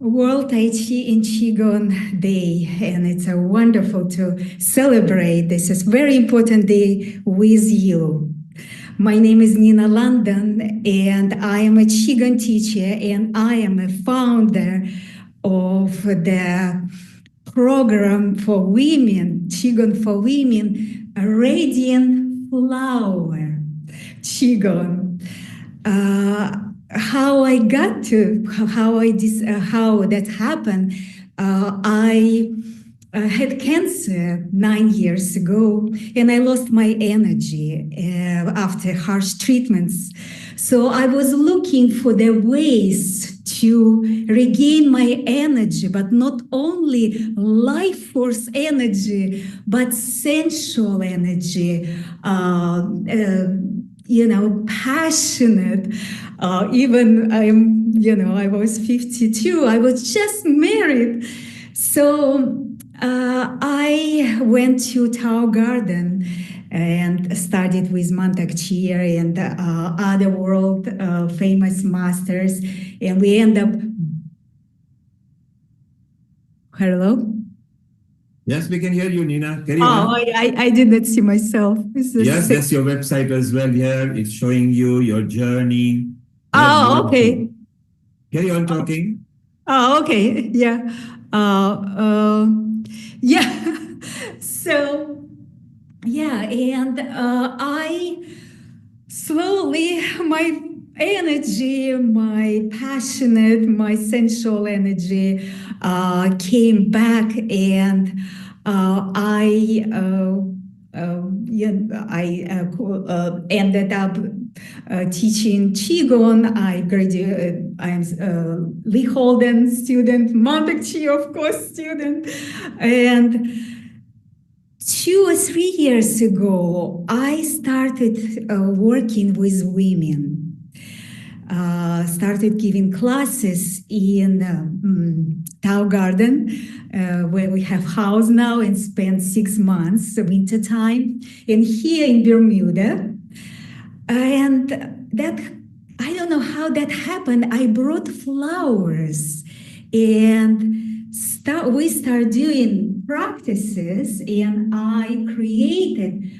World Tai Chi and Qigong Day, and it's a wonderful to celebrate. This is very important day with you. My name is Nina London, and I am a Qigong teacher, and I am a founder of the program for women, Qigong for Women, a Radiant Flower Qigong. How I got to how that happened. I had cancer 9 years ago, and I lost my energy after harsh treatments. So I was looking for the ways to regain my energy, but not only life force energy, but sensual energy. Passionate. Even I was 52. I was just married. So I went to Tao Garden and studied with Mantak Chia and other world famous masters. And we end up. Hello? Yes, we can hear you, Nina. Carry on. I did not see myself. Yes, that's your website as well here. It's showing you your journey. Okay. Carry on talking. Okay. Yeah. Yeah. So, yeah, and I slowly, my energy, my passionate, my sensual energy came back, and I ended up teaching Qigong. I graduated. I'm a Lee Holden student, Montauk Chi, of course, student, and 2 or 3 years ago, I started working with women. Started giving classes in Tao Garden, where we have house now, and spent 6 months, winter time, and here in Bermuda. And that, I don't know how that happened. I brought flowers, and we start doing practices, and I created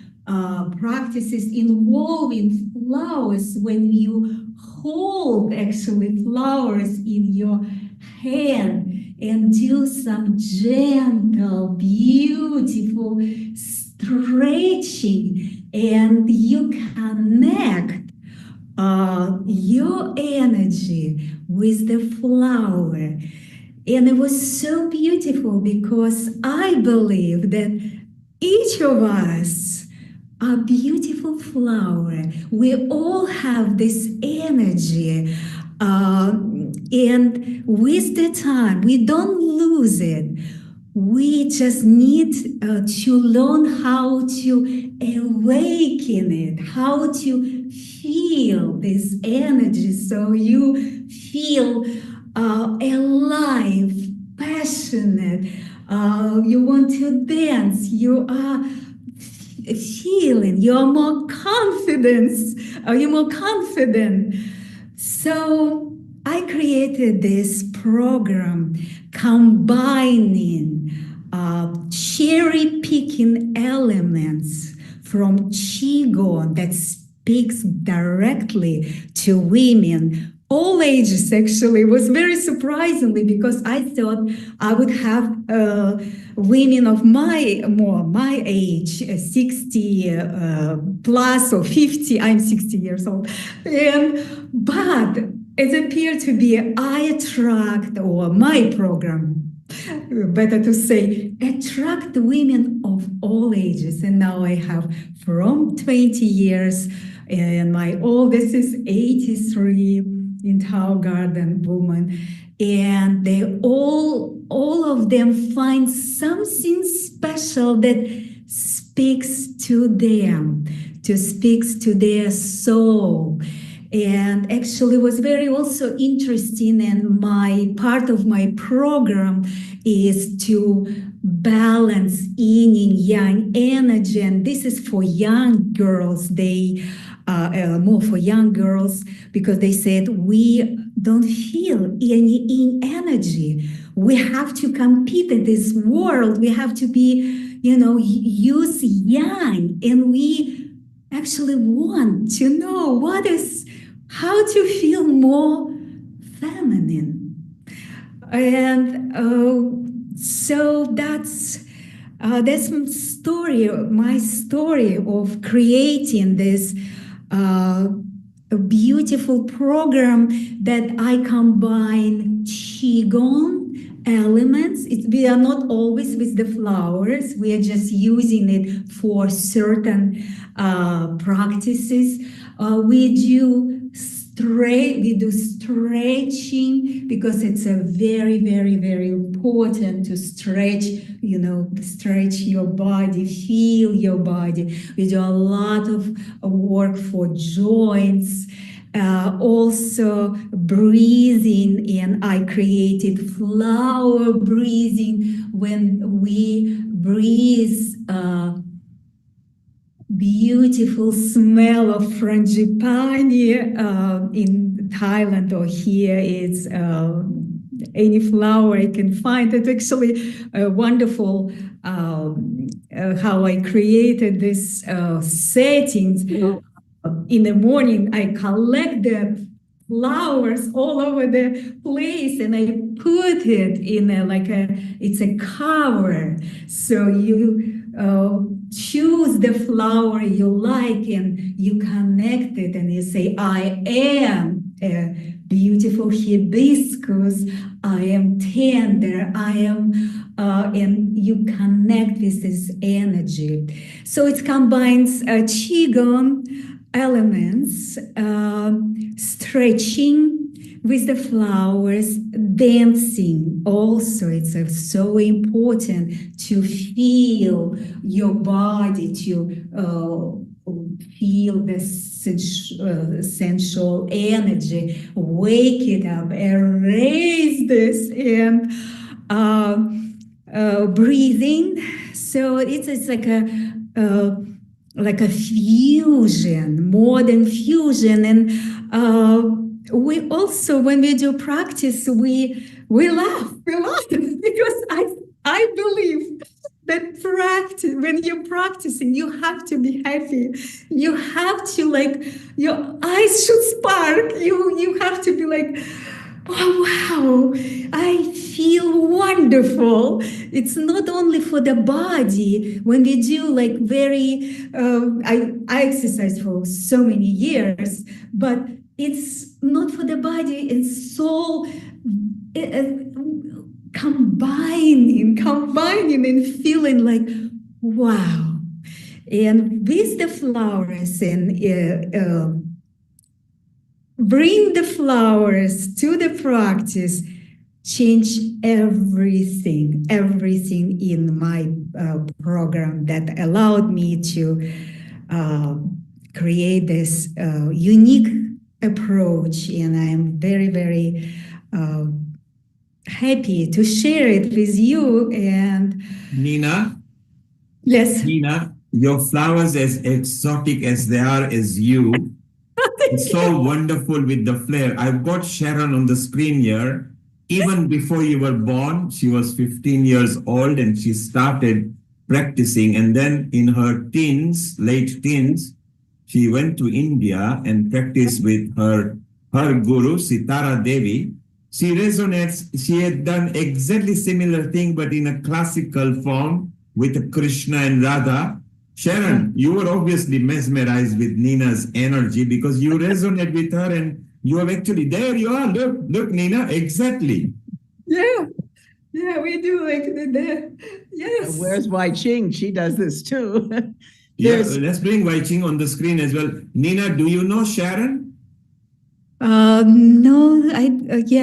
practices involving flowers. When you hold actually flowers in your hand and do some gentle, beautiful stretching, and you connect your energy with the flower. And it was so beautiful because I believe that each of us are beautiful flower. We all have this energy. And with the time, we don't lose it. We just need to learn how to awaken it, how to feel this energy, so you feel alive, passionate. You want to dance. You are feeling. You're more confident. You're more confident. So I created this program combining cherry picking elements from Qigong that speaks directly to women, all ages. Actually, it was very surprisingly, because I thought I would have women of my age, 60 plus or 50. I'm 60 years old, but it appeared to be I attract, or my program, better to say, attract women of all ages. And now I have from 20 years, and my oldest is 83, in Tao Garden woman. And they all of them find something special that speaks to them, speaks to their soul. And actually was very also interesting, and my part of my program is to balance yin and yang energy, and this is for young girls. They more for young girls, because they said we don't feel any energy. We have to compete in this world. We have to be, use yang, and we actually want to know how to feel more feminine. And so that's my story of creating this a beautiful program that I combine Qigong elements. We are not always with the flowers. We are just using it for certain practices. We do stretching, because it's a very, very, very important to stretch, stretch your body, feel your body. We do a lot of work for joints. Also breathing, and I created flower breathing. When we breathe beautiful smell of frangipani in Thailand, or here it's any flower I can find. It's actually wonderful how I created this settings. In the morning, I collect the flowers all over the place, and I put it in it's a cover. So you choose the flower you like, and you connect it, and you say, I am a beautiful hibiscus, I am tender, I am, and you connect with this energy. So it combines Qigong elements, stretching with the flowers, dancing. Also, it's so important to feel your body, to feel the sensual energy, wake it up, erase this, and breathing. So it's like a fusion, modern fusion. And we also, when we do practice, we laugh because I believe that when you're practicing, you have to be happy. You have to, your eyes should spark. You have to be like, oh, wow, I feel wonderful. It's not only for the body. When we do I exercise for so many years, but it's not for the body and soul. Combining and feeling like, wow. And with the flowers, and bring the flowers to the practice, change everything in my program that allowed me to create this unique approach. And I am very, very happy to share it with you. And Nina? Yes. Nina, your flowers, as exotic as they are, as you, it's so wonderful with the flare. I've got Sharon on the screen here. Even before you were born, she was 15 years old and she started practicing. And then in her late teens, she went to India and practiced with her guru, Sitara Devi. She resonates. She had done exactly similar thing, but in a classical form with Krishna and Radha. Sharon, you were obviously mesmerized with Nina's energy because you resonate with her, and you have actually, there you are. Look, Nina, exactly. Yeah, we do yes. And where's Wai Ching? She does this too. Yeah, let's bring Wai Ching on the screen as well. Nina, do you know Sharon? No,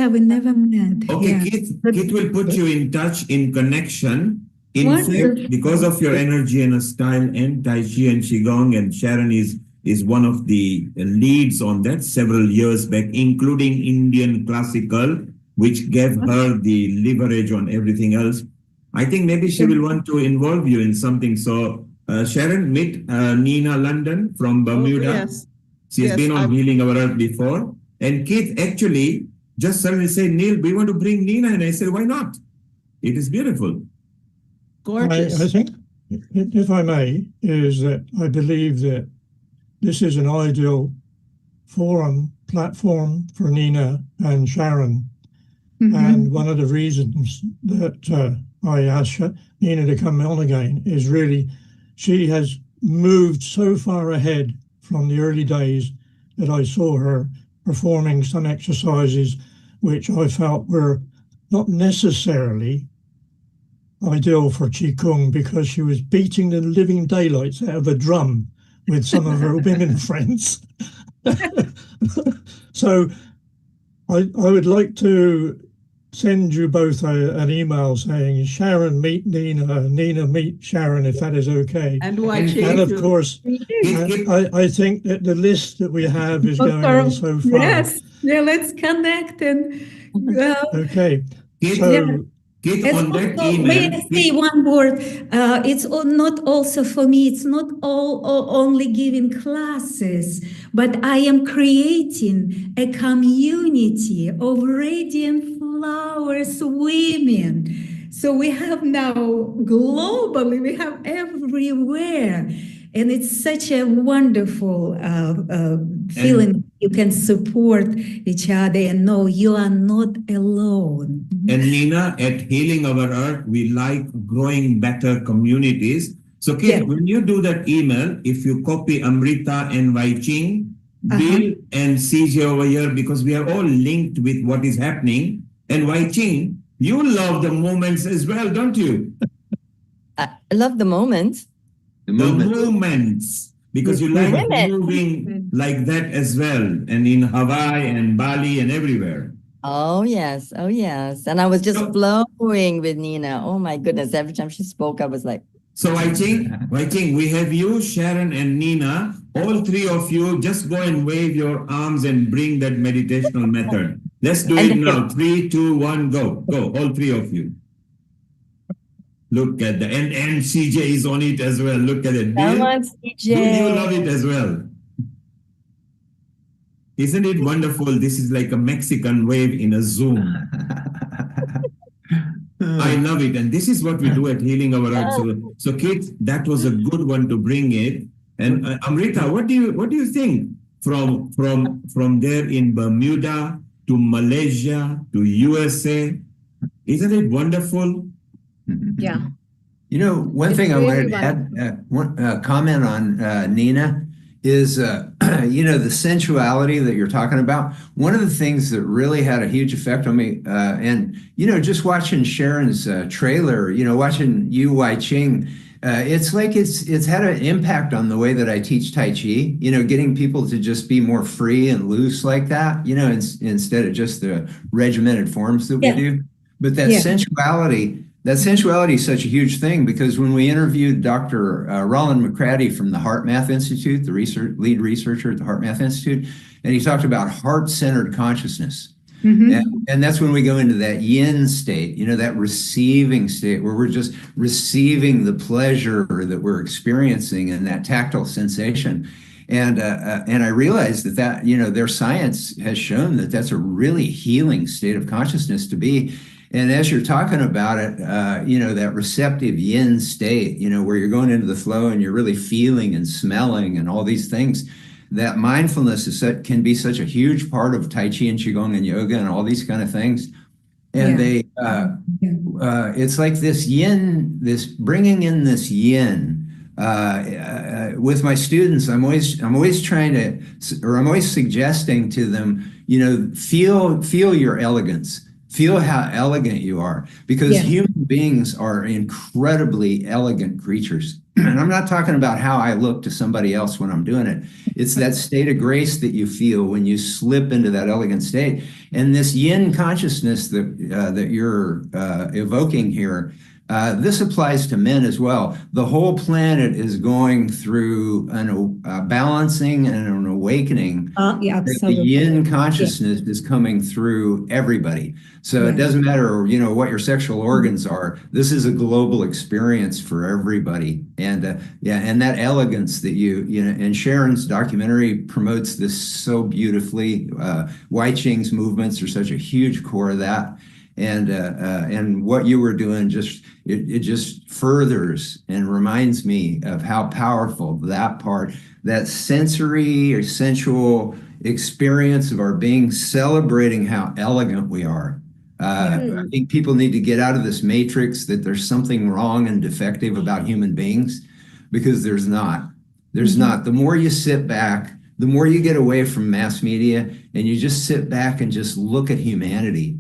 we never met. Okay, yeah. Keith will put you in touch, in connection. In fact, because of your energy and style and Tai Chi and Qigong, and Sharon is one of the leads on that several years back, including Indian classical, which gave her the leverage on everything else. I think maybe she will want to involve you in something. So Sharon, meet Nina London from Bermuda. Oh, yes. She's Yes, been on I'm- Healing Our Earth before. And Keith actually just suddenly said, Neil, we want to bring Nina. And I said, why not? It is beautiful. Gorgeous. I think, if I may, is that I believe that this is an ideal platform for Nina and Sharon. And one of the reasons that I asked Nina to come on again is really she has moved so far ahead from the early days that I saw her performing some exercises which I felt were not necessarily ideal for Qigong, because she was beating the living daylights out of a drum with some of her women friends. So I would like to send you both an email saying Sharon meet Nina, Nina meet Sharon, if that is okay. And Wai Ching. And of course, Keith, I think that the list that we have is going on so far. Yes, yeah, let's connect and Okay, Keith, so Keith, it's on that also, email, may I say one word? It's not also for me, it's not only giving classes, but I am creating a community of radiant flowers women. So we have now globally, we have everywhere. And it's such a wonderful feeling. You can support each other and know you are not alone. And Nina, at Healing Our Earth, we like growing better communities. So, Keith, Yeah. when you do that email, if you copy Amrita and Wai Ching, Bill and CJ over here, because we are all linked with what is happening. And Wai Ching, you love the moments as well, don't you? I love the moment. The movements, because you like Women. moving like that as well, and in Hawaii and Bali and everywhere. Oh yes, oh yes. And I was just So- flowing with Nina. Oh my goodness. Every time she spoke, I was like, So Wai Ching, we have you, Sharon, and Nina. All three of you, just go and wave your arms and bring that meditational method. Let's do it now. 3, 2, 1, go. Go, all three of you. Look at that. And CJ is on it as well. Look at it. come Bill, on, do you love CJ. it as well? Isn't it wonderful? This is like a Mexican wave in a Zoom. I love it. And this is what we do at Healing Our Earth. So Kate, that was a good one to bring it. And Amrita, what do you think from there in Bermuda to Malaysia to USA? Isn't it wonderful? Yeah. You know, one It's thing I really wanted to add, one comment on Nina is, you know, the sensuality that you're talking about. One of the things that really had a huge effect on me, and, you know, just watching Sharon's trailer, you know, watching you, Wai Ching, it's like it's had an impact on the way that I teach Tai Chi, you know, getting people to just be more free and loose like that, you know, instead of just the regimented forms that we do. But that sensuality is such a huge thing, because when we interviewed Dr. Roland McCratty from the Heart Math Institute, the lead researcher at the Heart Math Institute, and he talked about heart-centered consciousness. And that's when we go into that yin state, you know, that receiving state where we're just receiving the pleasure that we're experiencing and that tactile sensation. And I realized that, you know, their science has shown that that's a really healing state of consciousness to be. And as you're talking about it, you know, that receptive yin state, you know, where you're going into the flow and you're really feeling and smelling and all these things, that mindfulness can be such a huge part of Tai Chi and Qigong and yoga and all these kind of things. And it's like this yin, this bringing in this yin. With my students, I'm always trying to, or I'm always suggesting to them, you know, feel your elegance. Feel how elegant you are, because human beings are incredibly elegant creatures. And I'm not talking about how I look to somebody else when I'm doing it. It's that state of grace that you feel when you slip into that elegant state. And this yin consciousness that you're evoking here This applies to men as well. The whole planet is going through a balancing and an awakening. Yeah, The absolutely. yin consciousness is coming through everybody. So it Yeah. doesn't matter, what your sexual organs are. This is a global experience for everybody. And and that elegance that and Sharon's documentary promotes this so beautifully. Wai Ching's movements are such a huge core of that. And what you were doing it just furthers and reminds me of how powerful that part, that sensory or sensual experience of our being, celebrating how elegant we are. I think people need to get out of this matrix that there's something wrong and defective about human beings, because there's not. There's not. The more you sit back, the more you get away from mass media and you just sit back and just look at humanity.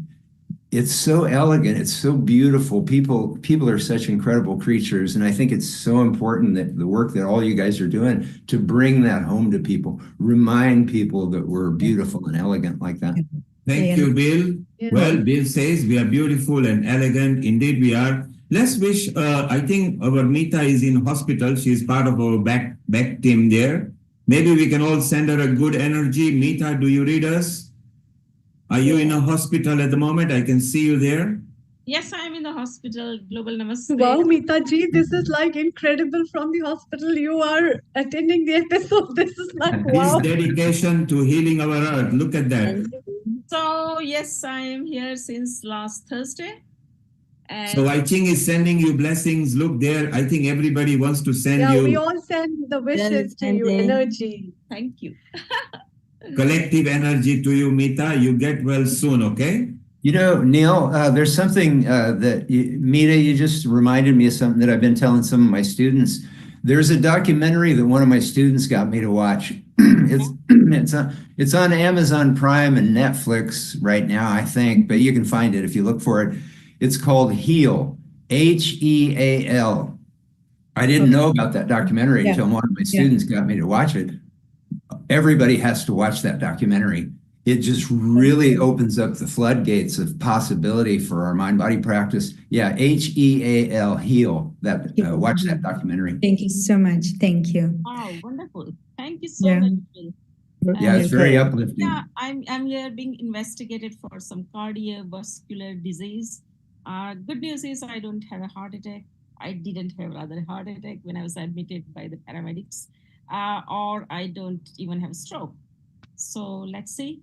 It's so elegant. It's so beautiful. People are such incredible creatures. And I think it's so important that the work that all you guys are doing to bring that home to people, remind people that we're beautiful and elegant like that. Thank you, Bill. Yeah. Well, Bill says we are beautiful and elegant. Indeed, we are. Let's wish, I think our Mita is in hospital. She's part of our back team there. Maybe we can all send her a good energy. Mita, do you read us? Are you in a hospital at the moment? I can see you there. Yes, I'm in the hospital. Global Namaste. Wow, Mita ji, this is like incredible. From the hospital, you are attending the episode. This is like His wow. dedication to healing our earth. Look at that. So yes, I am here since last Thursday. And So Wai Ching is sending you blessings. Look there. I think everybody wants to send Yeah, we you all send the wishes Yes, to you, sending. energy. thank you. collective energy to you, Mita. You get well soon, okay? Neil, there's something Mita, you just reminded me of something that I've been telling some of my students. There's a documentary that one of my students got me to watch. It's on Amazon Prime and Netflix right now, I think, but you can find it if you look for it. It's called Heal, Heal. I didn't know about that documentary until one of my students got me to watch it. Everybody has to watch that documentary. It just really opens up the floodgates of possibility for our mind-body practice. Yeah, Heal, Heal. Watch that documentary. Thank you so much. Thank you. Wow, wonderful. Thank you so Yeah. much. Bill. Yeah, it's very uplifting. Yeah, I'm here being investigated for some cardiovascular disease. Good news is I don't have a heart attack. I didn't have another heart attack when I was admitted by the paramedics, or I don't even have a stroke. So let's see.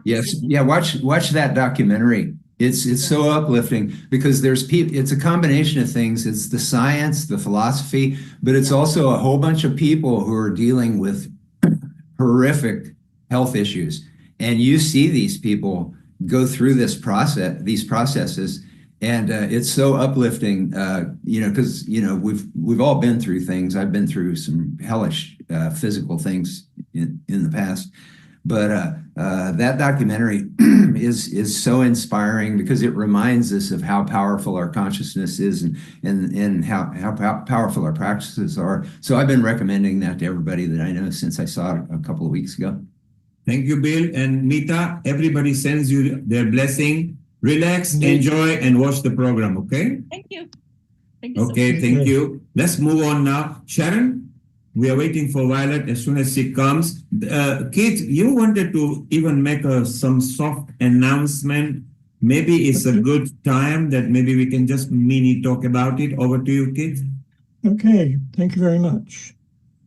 Yes, yeah, watch that documentary. It's so uplifting because there's people. It's a combination of things. It's the science, the philosophy, but it's also a whole bunch of people who are dealing with horrific health issues, and you see these people go through these processes, and it's so uplifting. Because we've all been through things. I've been through some hellish physical things in the past. But that documentary is so inspiring because it reminds us of how powerful our consciousness is and how powerful our practices are. So I've been recommending that to everybody that I know since I saw it a couple of weeks ago. Thank you, Bill. And Mita, everybody sends you their blessing. Relax, enjoy, and watch the program, okay? Thank you. Thank you Okay, so much. thank you. Let's move on now. Sharon? We are waiting for Violet as soon as she comes. Keith, you wanted to even make some soft announcement. Maybe it's a good time that maybe we can just mini talk about it. Over to you, Keith. Okay, thank you very much.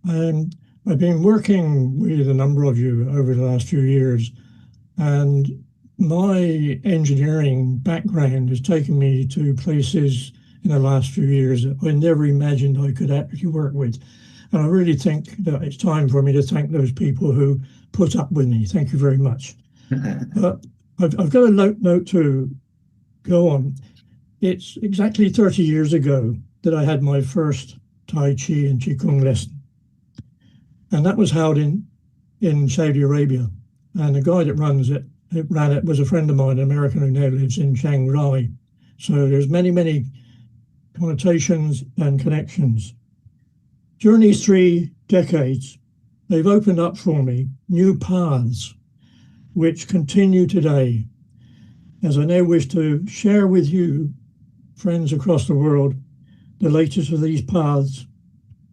I've been working with a number of you over the last few years, and my engineering background has taken me to places in the last few years that I never imagined I could actually work with. And I really think that it's time for me to thank those people who put up with me. Thank you very much. But I've got a note to go on. It's exactly 30 years ago that I had my first Tai Chi and Qigong lesson. And that was held in Saudi Arabia. And the guy that ran it was a friend of mine, an American who now lives in Shanghai. So there's many, many connotations and connections. During these 3 decades, they've opened up for me new paths, which continue today, as I now wish to share with you friends across the world the latest of these paths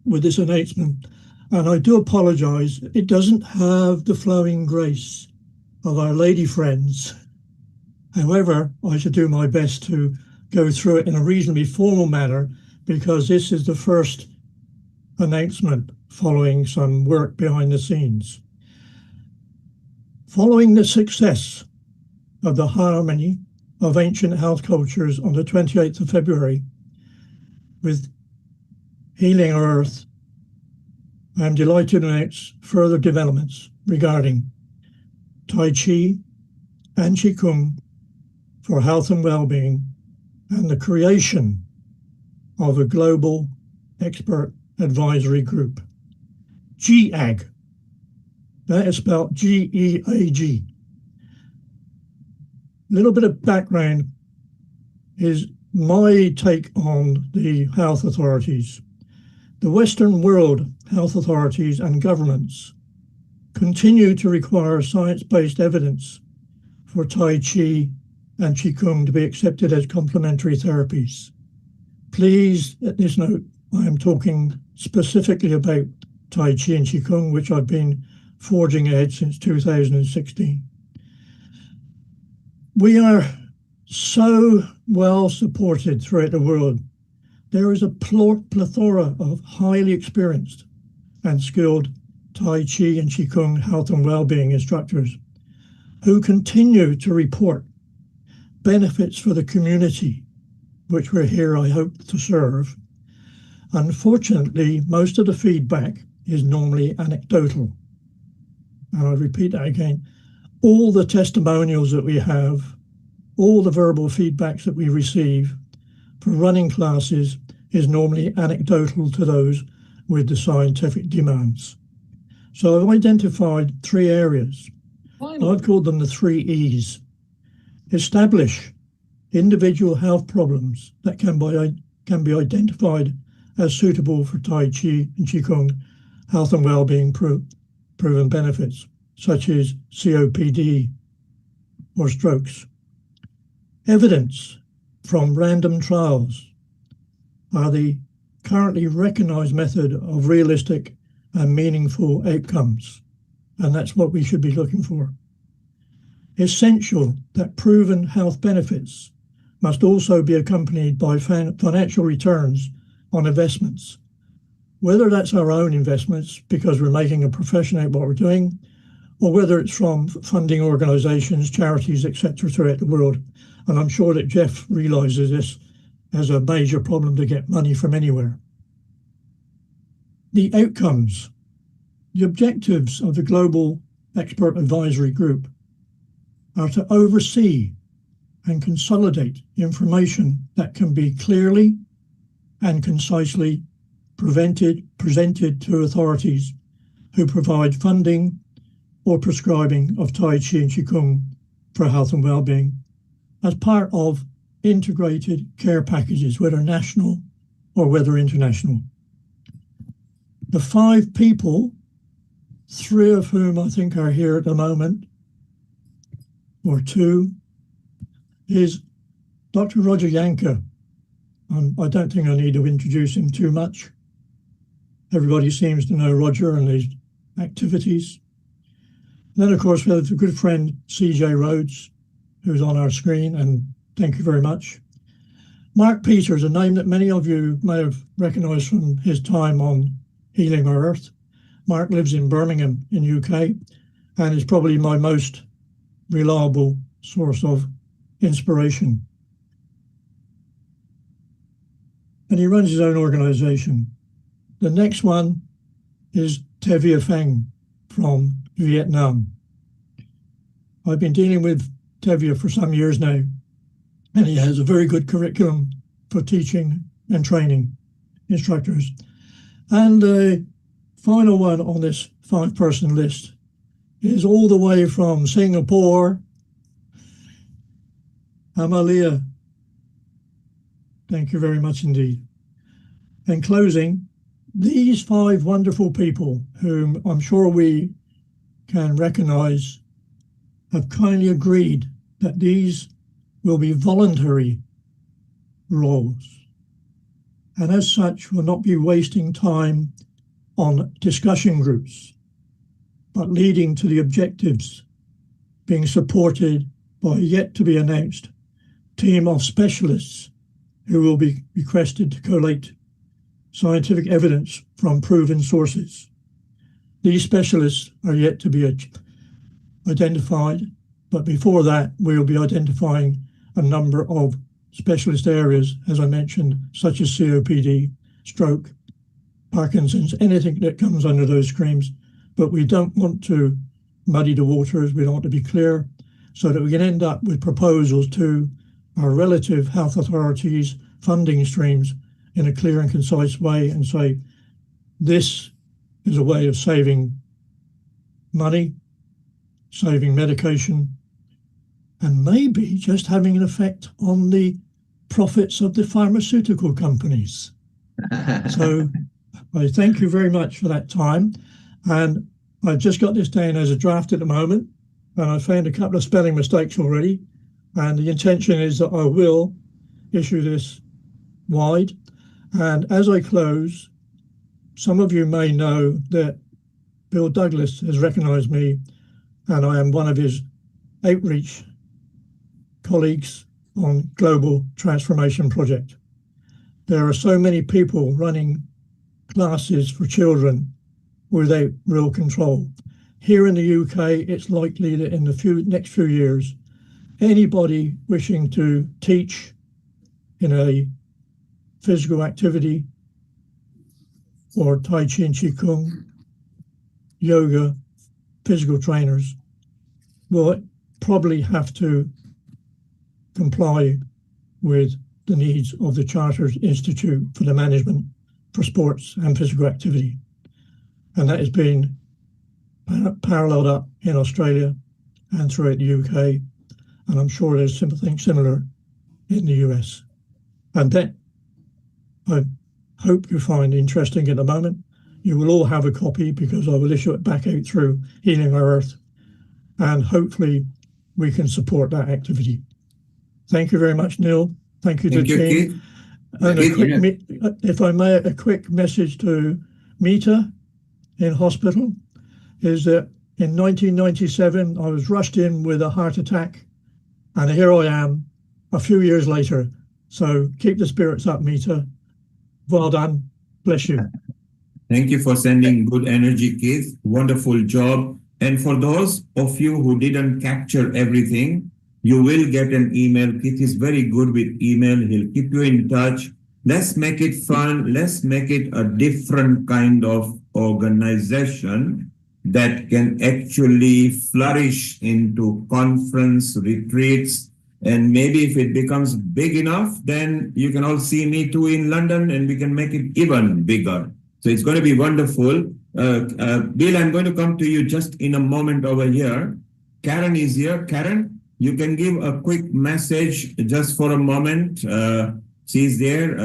with this announcement. And I do apologize, it doesn't have the flowing grace of our lady friends. However, I should do my best to go through it in a reasonably formal manner, because this is the first announcement following some work behind the scenes. Following the success of the Harmony of Ancient Health Cultures on the 28th of February with Healing Earth, I am delighted to announce further developments regarding Tai Chi and Qigong for health and well-being, and the creation of a global expert advisory group, GAG. That is spelled G-E-A-G. A little bit of background is my take on the health authorities. The Western world health authorities and governments continue to require science-based evidence for Tai Chi and Qigong to be accepted as complementary therapies. Please, at this note, I am talking specifically about Tai Chi and Qigong, which I've been forging ahead since 2016. We are so well supported throughout the world. There is a plethora of highly experienced and skilled Tai Chi and Qigong health and well-being instructors who continue to report benefits for the community, which we're here, I hope, to serve. Unfortunately, most of the feedback is normally anecdotal. And I repeat that again. All the testimonials that we have, all the verbal feedbacks that we receive for running classes is normally anecdotal to those with the scientific demands. So I've identified 3 areas. I've called them the 3 E's. Establish individual health problems that can be identified as suitable for Tai Chi and Qigong health and well-being proven benefits, such as COPD or strokes. Evidence from random trials are the currently recognized method of realistic and meaningful outcomes, and that's what we should be looking for. Essential that proven health benefits must also be accompanied by financial returns on investments, whether that's our own investments because we're making a profession out of what we're doing, or whether it's from funding organizations, charities, etc. throughout the world. And I'm sure that Jeff realizes this as a major problem to get money from anywhere. The outcomes, the objectives of the Global Expert Advisory Group are to oversee and consolidate information that can be clearly and concisely presented to authorities who provide funding or prescribing of Tai Chi and Qigong for health and well-being as part of integrated care packages, whether national or whether international. The 5 people, 3 of whom I think are here at the moment, or 2, is Dr. Roger Yanker. I don't think I need to introduce him too much. Everybody seems to know Roger and his activities. Then, of course, we have a good friend, CJ Rhodes, who's on our screen, and thank you very much. Mark Peters, a name that many of you may have recognized from his time on Healing Earth. Mark lives in Birmingham in UK and is probably my most reliable source of inspiration. And he runs his own organization. The next one is Tevye Feng from Vietnam. I've been dealing with Tevye for some years now, and he has a very good curriculum for teaching and training instructors. And the final one on this 5-person list is all the way from Singapore, Amalia. Thank you very much indeed. In closing, these 5 wonderful people, whom I'm sure we can recognize, have kindly agreed that these will be voluntary roles. And as such, will not be wasting time on discussion groups, but leading to the objectives being supported by a yet to be announced team of specialists who will be requested to collate scientific evidence from proven sources. These specialists are yet to be identified, but before that, we'll be identifying a number of specialist areas, as I mentioned, such as COPD, stroke, Parkinson's, anything that comes under those streams. But we don't want to muddy the waters. We want to be clear so that we can end up with proposals to our relative health authorities, funding streams in a clear and concise way, and say, this is a way of saving money, saving medication, and maybe just having an effect on the profits of the pharmaceutical companies. So I thank you very much for that time. And I've just got this down as a draft at the moment, and I found a couple of spelling mistakes already. And the intention is that I will issue this wide. And as I close, some of you may know that Bill Douglas has recognized me, and I am one of his outreach colleagues on Global Transformation Project. There are so many people running classes for children without real control. Here in the UK, it's likely that in the next few years, anybody wishing to teach in a physical activity or Tai Chi and Qigong, yoga, physical trainers will probably have to comply with the needs of the Chartered Institute for the Management for Sports and Physical Activity. And that has been paralleled up in Australia and throughout the UK. And I'm sure there's something similar in the US. And that I hope you find interesting at the moment. You will all have a copy because I will issue it back out through Healing Our Earth. And hopefully we can support that activity. Thank you very much, Neil. Thank you to the team. And if I may, a quick message to Mita in hospital is that in 1997, I was rushed in with a heart attack, and here I am a few years later. So keep the spirits up, Mita. Well done. Bless you. Thank you for sending good energy, Keith. Wonderful job. And for those of you who didn't capture everything, you will get an email. Keith is very good with email. He'll keep you in touch. Let's make it fun. Let's make it a different kind of organization that can actually flourish into conference retreats. And maybe if it becomes big enough, then you can all see me too in London and we can make it even bigger. So it's going to be wonderful. Bill, I'm going to come to you just in a moment over here. Karen is here. Karen, you can give a quick message just for a moment. She's there.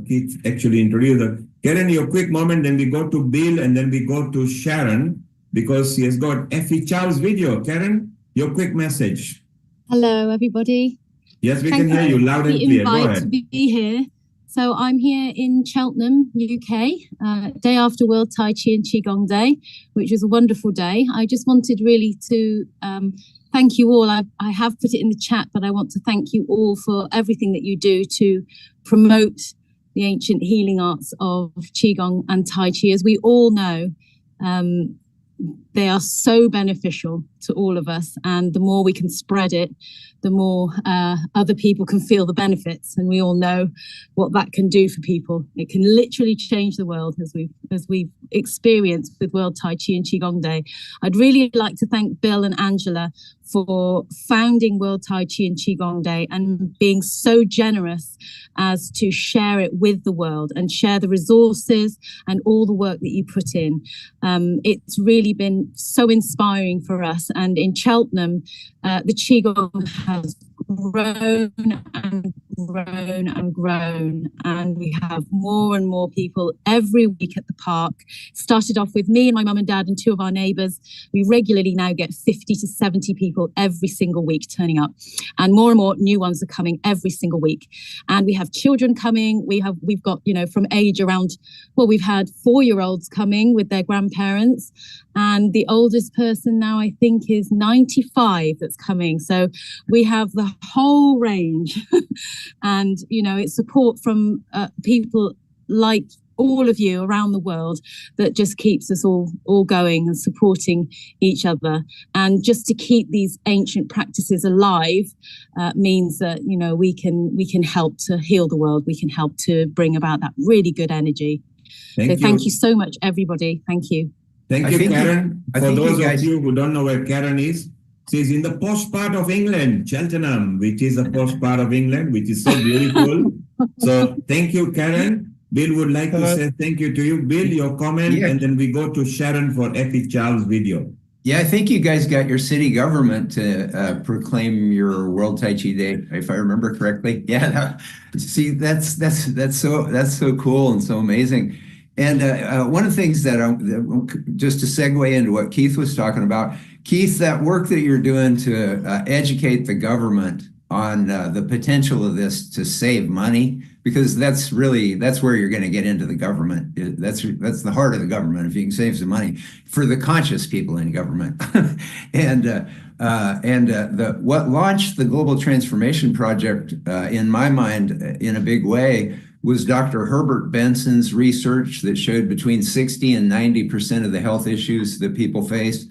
Keith actually introduced her. Karen, your quick moment, then we go to Bill, and then we go to Sharon because she has got Effie Chow's video. Karen, your quick message. Hello, everybody. Yes, we can hear you loud and clear. Go ahead. To be here. So I'm here in Cheltenham, UK, day after World Tai Chi and Qigong Day, which was a wonderful day. I just wanted really to thank you all. I have put it in the chat, but I want to thank you all for everything that you do to promote the ancient healing arts of Qigong and Tai Chi. As we all know, they are so beneficial to all of us. And the more we can spread it, the more other people can feel the benefits. And we all know what that can do for people. It can literally change the world as we've experienced with World Tai Chi and Qigong Day. I'd really like to thank Bill and Angela for founding World Tai Chi and Qigong Day and being so generous as to share it with the world and share the resources and all the work that you put in. It's really been so inspiring for us. And in Cheltenham, the Qigong has grown and grown and grown, and we have more and more people every week at the park. Started off with me and my mum and dad and two of our neighbours. We regularly now get 50 to 70 people every single week turning up, and more new ones are coming every single week. And we have children coming. We've got, you know, from age around, well, we've had 4-year-olds coming with their grandparents, and the oldest person now I think is 95 that's coming. So we have the whole range. And, you know, it's support from people like all of you around the world that just keeps us all going and supporting each other. And just to keep these ancient practices alive means that, you know, we can help to heal the world. We can help to bring about that really good energy. Thank you so much, everybody. Thank you. Thank you, Karen. For those of you who don't know where Karen is, she's in the posh part of England, Cheltenham, which is a posh part of England, which is so beautiful. So thank you, Karen. Bill would like to say thank you to you. Bill, your comment, and then we go to Sharon for Epic Charles video. Yeah, I think you guys got your city government to proclaim your World Tai Chi Day, if I remember correctly. Yeah, see, that's so cool and so amazing. And one of the things that just to segue into what Keith was talking about, Keith, that work that you're doing to educate the government on the potential of this to save money, because that's where you're going to get into the government. That's the heart of the government, if you can save some money for the conscious people in government. and what launched the Global Transformation Project, in my mind, in a big way, was Dr. Herbert Benson's research that showed between 60 and 90% of the health issues that people face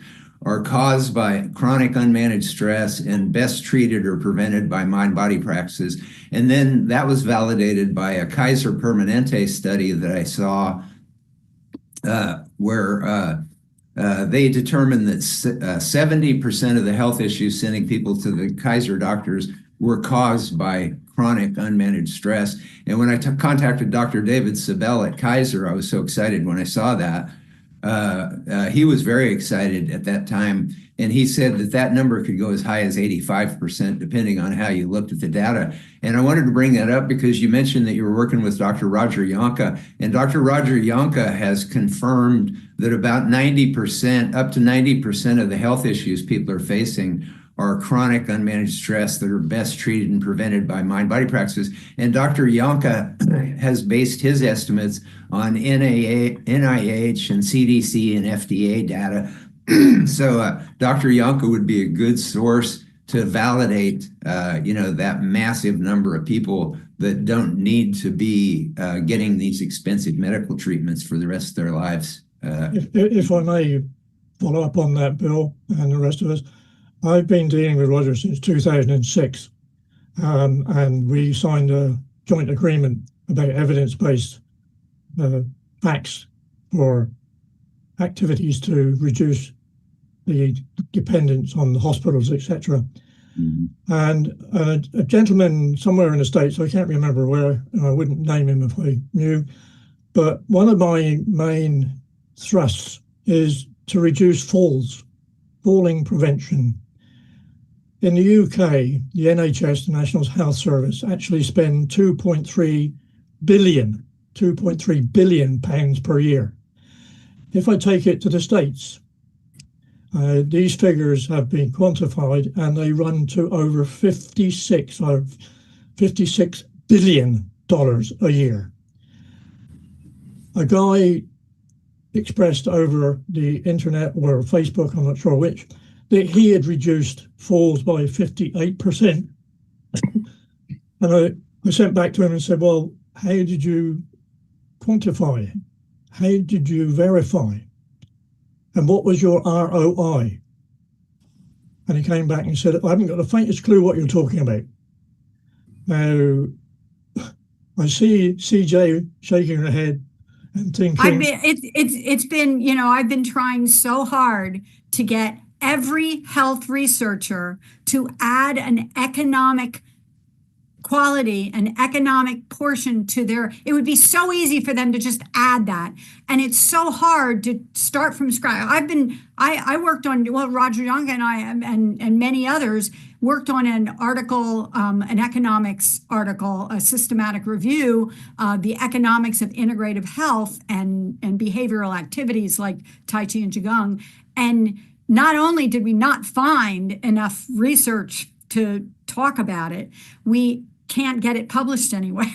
are caused by chronic unmanaged stress and best treated or prevented by mind-body practices. And then that was validated by a Kaiser Permanente study that I saw where they determined that 70% of the health issues sending people to the Kaiser doctors were caused by chronic unmanaged stress. And when I contacted Dr. David Sabel at Kaiser, I was so excited when I saw that. He was very excited at that time, and he said that number could go as high as 85%, depending on how you looked at the data. And I wanted to bring that up because you mentioned that you were working with Dr. Roger Yonka, and Dr. Roger Yonka has confirmed that about 90%, up to 90% of the health issues people are facing are chronic unmanaged stress that are best treated and prevented by mind-body practices. And Dr. Yonka has based his estimates on NIH and CDC and FDA data. So Dr. Yonka would be a good source to validate, that massive number of people that don't need to be getting these expensive medical treatments for the rest of their lives. If I may follow up on that, Bill, and the rest of us, I've been dealing with Roger since 2006, and we signed a joint agreement about evidence-based facts for activities to reduce the dependence on the hospitals, etc. Mm-hmm. And a gentleman somewhere in the States, I can't remember where, and I wouldn't name him if I knew, but one of my main thrusts is to reduce falling prevention. In the UK, the NHS, the National Health Service, actually spend 2.3 billion pounds per year. If I take it to the States, these figures have been quantified and they run to over $56 billion a year. A guy expressed over the internet or Facebook, I'm not sure which, that he had reduced falls by 58%. And I sent back to him and said, well, how did you quantify? How did you verify? And what was your ROI? And he came back and said, I haven't got the faintest clue what you're talking about. Now, I see CJ shaking her head and thinking. It's been, I've been trying so hard to get every health researcher to add an economic quality and economic portion to their, it would be so easy for them to just add that. And it's so hard to start from scratch. I worked on, well, Roger Young and I and many others worked on an article, an economics article, a systematic review, the economics of integrative health and behavioral activities like Tai Chi and Qigong. And not only did we not find enough research to talk about it, we can't get it published anywhere.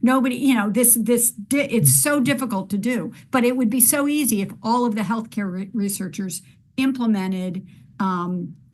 Nobody, it's so difficult to do, but it would be so easy if all of the healthcare researchers implemented,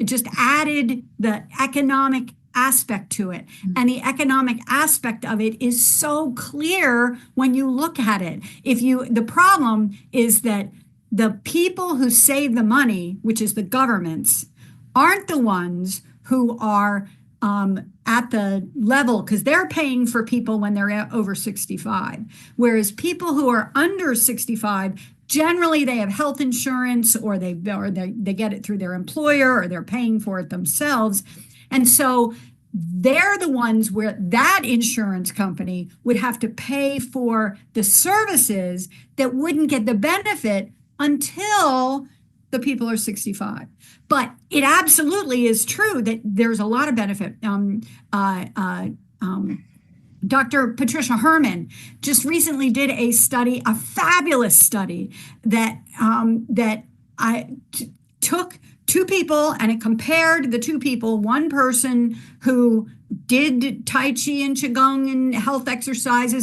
just added the economic aspect to it. And the economic aspect of it is so clear when you look at it. The problem is that the people who save the money, which is the governments, aren't the ones who are at the level, because they're paying for people when they're over 65. Whereas people who are under 65, generally they have health insurance or they get it through their employer or they're paying for it themselves. And so they're the ones where that insurance company would have to pay for the services that wouldn't get the benefit until the people are 65. But it absolutely is true that there's a lot of benefit. Dr. Patricia Herman just recently did a study, a fabulous study that took two people and it compared the two people, one person who did Tai Chi and Qigong and health exercises